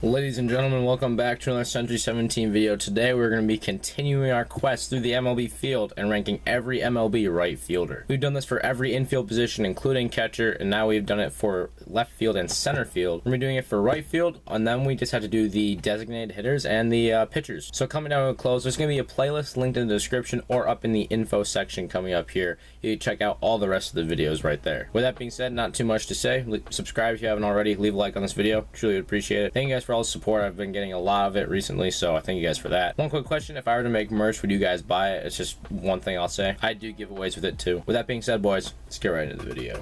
Ladies and gentlemen, welcome back to another Century 17 video. Today we're going to be continuing our quest through the MLB field and ranking every MLB right fielder. We've done this for every infield position, including catcher, and now we've done it for left field and center field. We're doing it for right field, and then we just have to do the designated hitters and the pitchers. So coming down to a close, there's going to be a playlist linked in the description or up in the info section coming up here. You can check out all the rest of the videos right there. With that being said, not too much to say. Subscribe if you haven't already. Leave a like on this video. Truly would appreciate it. Thank you guys for all the support. I've been getting a lot of it recently, so I thank you guys for that. One quick question: if I were to make merch, would you guys buy it? It's just one thing I'll say. I do giveaways with it too. With that being said, boys, let's get right into the video.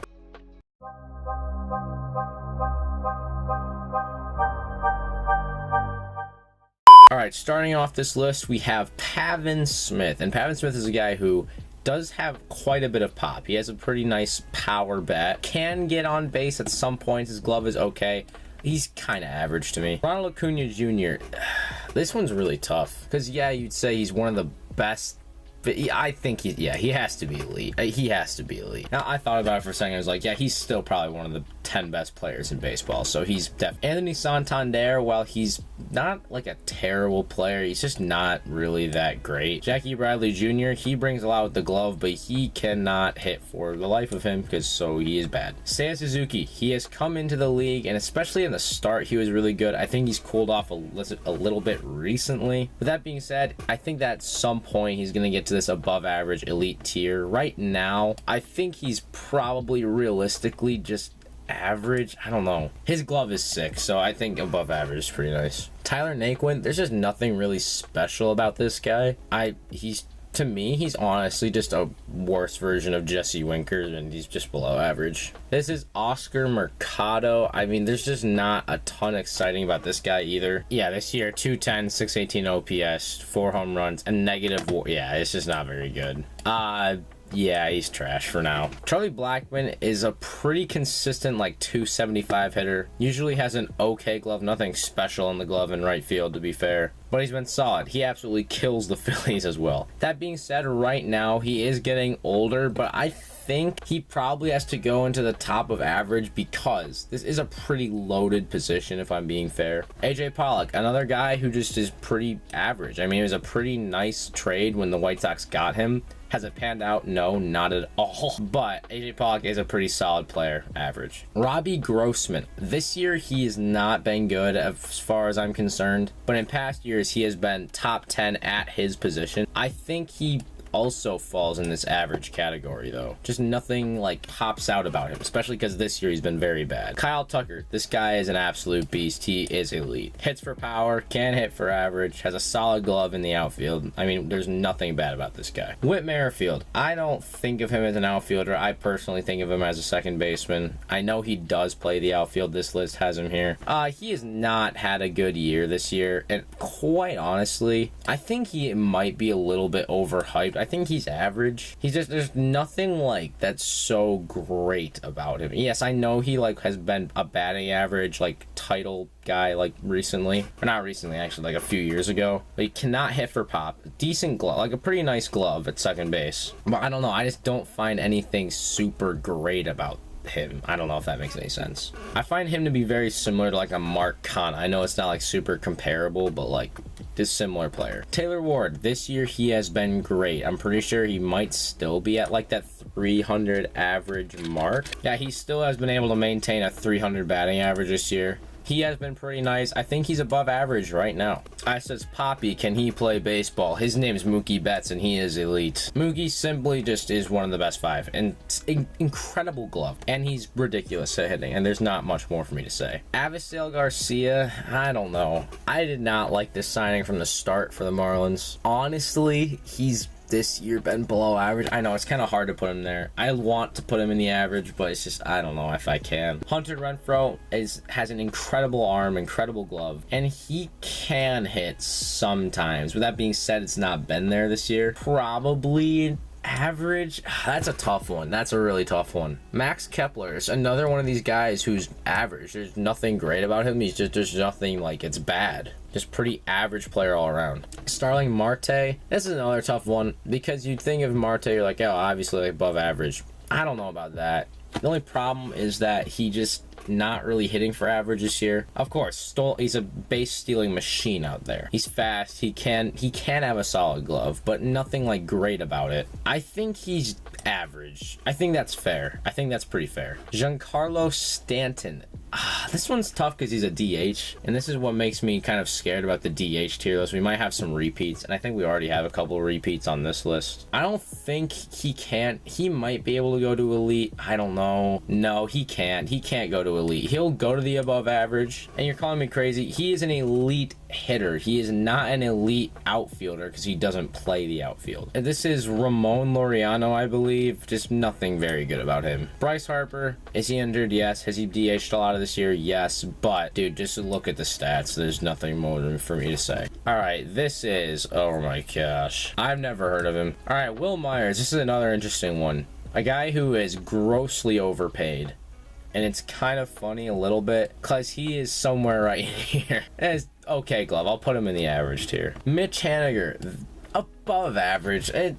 Alright, starting off this list, we have Pavin Smith. And Pavin Smith is a guy who does have quite a bit of pop. He has a pretty nice power bat. Can get on base at some points. His glove is okay. He's kind of average to me. Ronald Acuna Jr. This one's really tough. Because, yeah, you'd say he's one of the best. But I think he has to be elite. He has to be elite. Now, I thought about it for a second. I was like, yeah, he's still probably one of the 10 best players in baseball. So he's definitely. Anthony Santander, while he's not like a terrible player, he's just not really that great. Jackie Bradley Jr., he brings a lot with the glove, but he cannot hit for the life of him because he is bad. Seiya Suzuki, he has come into the league, and especially in the start, he was really good. I think he's cooled off a little bit recently. With that being said, I think that at some point he's going to get to this above average elite tier. Right now, I think he's probably realistically just average. I don't know. His glove is sick, so I think above average is pretty nice. Tyler Naquin, there's just nothing really special about this guy. To me, he's honestly just a worse version of Jesse Winker, and he's just below average. This is Oscar Mercado. I mean, there's just not a ton exciting about this guy either. Yeah, this year, 210, 618 OPS, 4 home runs, and negative war. Yeah, it's just not very good. Yeah, he's trash for now. Charlie Blackmon is a pretty consistent, like, 275 hitter. Usually has an okay glove, nothing special in the glove in right field, to be fair. But he's been solid. He absolutely kills the Phillies as well. That being said, right now, he is getting older, but I think he probably has to go into the top of average because this is a pretty loaded position, if I'm being fair. AJ Pollock, another guy who just is pretty average. I mean, it was a pretty nice trade when the White Sox got him. Has it panned out? No, not at all. But AJ Pollock is a pretty solid player, average. Robbie Grossman. This year, he has not been good as far as I'm concerned. But in past years, he has been top 10 at his position. I think he also falls in this average category, though. Just nothing like pops out about him, especially because this year he's been very bad. Kyle Tucker, this guy is an absolute beast. He is elite. Hits for power, can hit for average, has a solid glove in the outfield. I mean, there's nothing bad about this guy. Whit Merrifield, I don't think of him as an outfielder. I personally think of him as a second baseman. I know he does play the outfield. This list has him here. He has not had a good year this year, and quite honestly, I think he might be a little bit overhyped. I think he's average. There's nothing like that's so great about him. Yes, I know he like has been a batting average like title guy like recently, or not recently, actually like a few years ago, but he cannot hit for pop. Decent glove, like a pretty nice glove at second base, but I don't know, I just don't find anything super great about him. I don't know if that makes any sense. I find him to be very similar to like a Mark Kahn. I know it's not like super comparable, but like this similar player. Taylor Ward, this year he has been great. I'm pretty sure he might still be at like that 300 average mark. Yeah, he still has been able to maintain a 300 batting average this year. He has been pretty nice. I think he's above average right now. I says, Poppy, can he play baseball? His name is Mookie Betts, and he is elite. Mookie simply just is one of the best 5. And incredible glove. And he's ridiculous at hitting, and there's not much more for me to say. Avisail Garcia, I don't know. I did not like this signing from the start for the Marlins. Honestly, he's this year been below average. I know it's kind of hard to put him there. I want to put him in the average, but it's just, I don't know if I can. Hunter Renfroe has an incredible arm, incredible glove, and he can hit sometimes. With that being said, it's not been there this year. Probably average. That's a tough one. That's a really tough one. Max Kepler is another one of these guys who's average. There's nothing great about him. There's nothing like it's bad. Just pretty average player all around. Starling Marte, this is another tough one because you'd think of Marte, you're like, oh, obviously like above average. I don't know about that. The only problem is that he just not really hitting for average this year. Of course, he's a base stealing machine out there. He's fast. He can have a solid glove, but nothing like great about it. I think he's average. I think that's fair. I think that's pretty fair. Giancarlo Stanton. This one's tough because he's a DH, and this is what makes me kind of scared about the DH tier list. We might have some repeats, and I think we already have a couple of repeats on this list. I don't think he might be able to go to elite. I don't know. No, he can't go to elite. He'll go to the above average, and you're calling me crazy. He is an elite hitter. He is not an elite outfielder because he doesn't play the outfield. And this is Ramon Laureano, I believe. Just nothing very good about him. Bryce Harper, is he injured? Yes. Has he DH'd a lot of this year? Yes. But dude, just look at the stats. There's nothing more for me to say. All right, this is, oh my gosh, I've never heard of him. All right, Will Myers. This is another interesting one. A guy who is grossly overpaid. And it's kind of funny a little bit because he is somewhere right here. It's okay glove. I'll put him in the average tier. Mitch Haniger, above average. I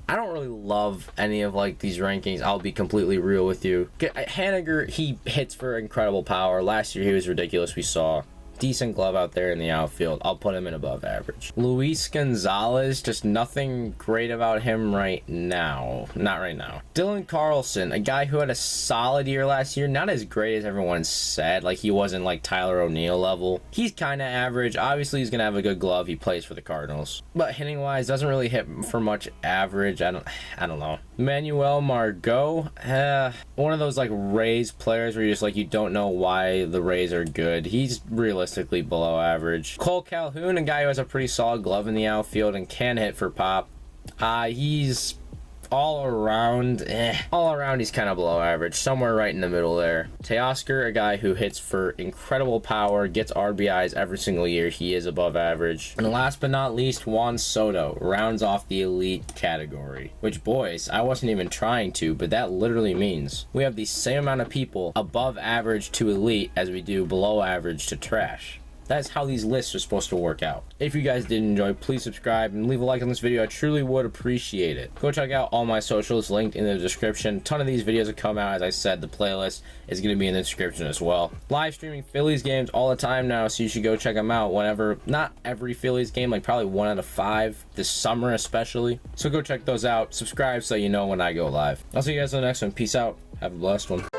don't really love any of like these rankings. I'll be completely real with you. Haniger, he hits for incredible power. Last year he was ridiculous. We saw decent glove out there in the outfield. I'll put him in above average. Luis Gonzalez, just nothing great about him right now. Not right now. Dylan Carlson, a guy who had a solid year last year. Not as great as everyone said. Like, he wasn't like Tyler O'Neill level. He's kind of average. Obviously, he's going to have a good glove. He plays for the Cardinals. But hitting wise, doesn't really hit for much average. I don't know. Manuel Margot, one of those like Rays players where you're just like, you don't know why the Rays are good. He's realistically below average. Cole Calhoun, a guy who has a pretty solid glove in the outfield and can hit for pop. He's all around he's kind of below average, somewhere right in the middle there. Teoscar, a guy who hits for incredible power, gets RBIs every single year. He is above average. And last but not least, Juan Soto rounds off the elite category, which, boys, I wasn't even trying to, but that literally means we have the same amount of people above average to elite as we do below average to trash. That's how these lists are supposed to work out. If you guys did enjoy, please subscribe and leave a like on this video. I truly would appreciate it. Go check out all my socials linked in the description. A ton of these videos have come out. As I said, the playlist is going to be in the description as well. Live streaming Phillies games all the time now, so you should go check them out whenever. Not every Phillies game, like probably 1 out of 5 this summer especially. So go check those out. Subscribe so you know when I go live. I'll see you guys in the next one. Peace out. Have a blessed one.